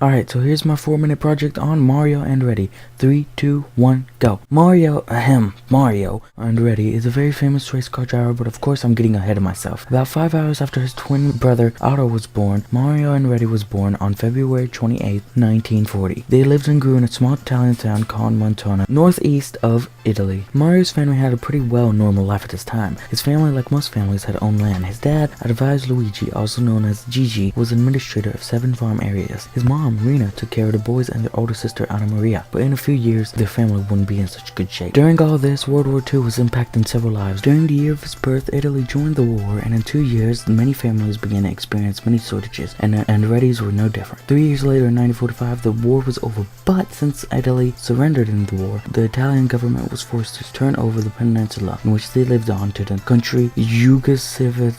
Alright, so here's my 4-minute project on Mario Andretti. 3, 2, 1, go. Mario Andretti is a very famous race car driver, but of course I'm getting ahead of myself. About 5 hours after his twin brother Otto was born, Mario Andretti was born on February 28, 1940. They lived and grew in a small Italian town called Montana, northeast of Italy. Mario's family had a pretty normal life at this time. His family, like most families, had owned land. His dad, advised Luigi, also known as Gigi, was administrator of 7 farm areas. His mom, Rina, took care of the boys and their older sister, Anna Maria, but in a few years, their family wouldn't be in such good shape. During all this, World War II was impacting several lives. During the year of his birth, Italy joined the war, and in 2 years, many families began to experience many shortages, and the Andretti's were no different. 3 years later, in 1945, the war was over, but since Italy surrendered in the war, the Italian government was forced to turn over the peninsula in which they lived on to the country Yugoslavia.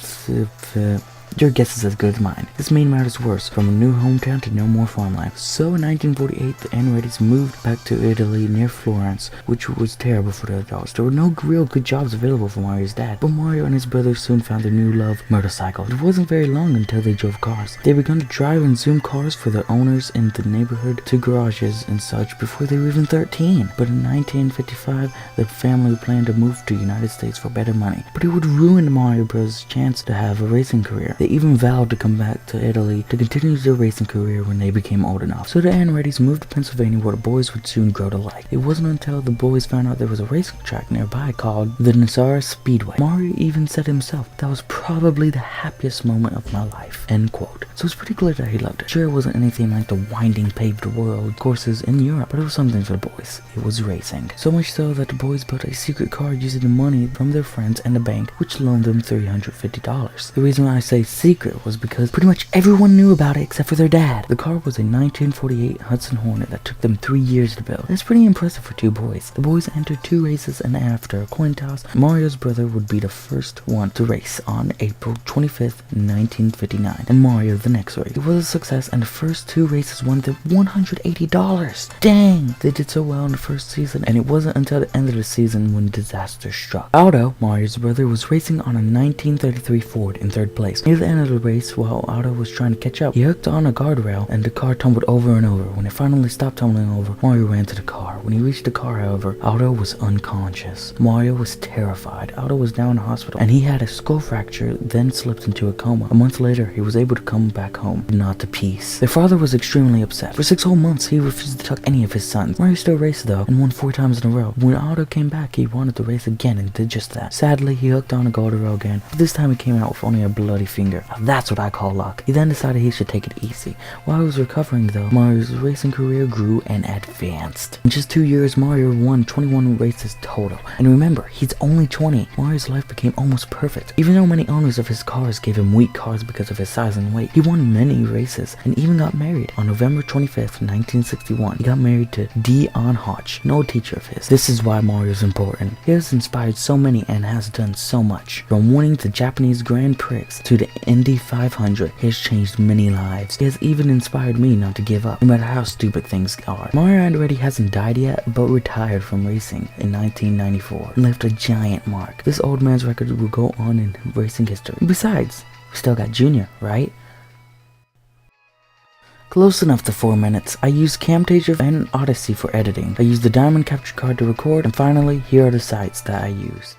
Your guess is as good as mine. This made matters worse, from a new hometown to no more farmland. So in 1948, the Andretti's moved back to Italy near Florence, which was terrible for the adults. There were no real good jobs available for Mario's dad, but Mario and his brother soon found their new love, motorcycles. It wasn't very long until they drove cars. They began to drive and zoom cars for their owners in the neighborhood to garages and such before they were even 13. But in 1955, the family planned to move to the United States for better money. But it would ruin Mario Bros' chance to have a racing career. They even vowed to come back to Italy to continue their racing career when they became old enough. So the Andretti's moved to Pennsylvania, where the boys would soon grow to like. It wasn't until the boys found out there was a racing track nearby called the Nassau Speedway. Mario even said himself, "That was probably the happiest moment of my life," end quote. So it's pretty clear that he loved it. Sure, it wasn't anything like the winding paved world courses in Europe, but it was something for the boys. It was racing. So much so that the boys built a secret car using the money from their friends and the bank, which loaned them $350. The reason why I say secret was because pretty much everyone knew about it except for their dad. The car was a 1948 Hudson Hornet that took them 3 years to build. That's pretty impressive for 2 boys. The boys entered 2 races, and after a coin toss, Mario's brother would be the first one to race on April 25th, 1959, and Mario the next race. It was a success, and the first 2 races won them $180. Dang! They did so well in the first season, and it wasn't until the end of the season when disaster struck. Otto, Mario's brother, was racing on a 1933 Ford in 3rd place. Near the end of the race, while Otto was trying to catch up, he hooked on a guardrail and the car tumbled over and over. When it finally stopped tumbling over, Mario ran to the car. When he reached the car, however, Otto was unconscious. Mario was terrified. Otto was now in the hospital, and he had a skull fracture, then slipped into a coma. A month later, he was able to come back home, not to peace. Their father was extremely upset. For 6 whole months, he refused to tuck any of his sons. Mario still raced though, and won 4 times in a row. When Otto came back, he wanted to race again and did just that. Sadly, he hooked on a guardrail again, but this time he came out with only a bloody finger. Now that's what I call luck. He then decided he should take it easy. While he was recovering though, Mario's racing career grew and advanced. In just 2 years, Mario won 21 races total. And remember, he's only 20. Mario's life became almost perfect. Even though many owners of his cars gave him weak cars because of his size and weight, he won many races and even got married. On November 25th, 1961, he got married to Dion Hodge, an old teacher of his. This is why Mario's important. He has inspired so many and has done so much. From winning the Japanese Grand Prix to the Indy 500, he has changed many lives. He has even inspired me not to give up, no matter how stupid things are. Mario Andretti hasn't died yet, but retired from racing in 1994 and left a giant mark. This old man's record will go on in racing history. Besides, we still got Junior, right? Close enough to 4 minutes. I used Camtasia and Odyssey for editing. I used the diamond capture card to record, and finally, here are the sites that I used.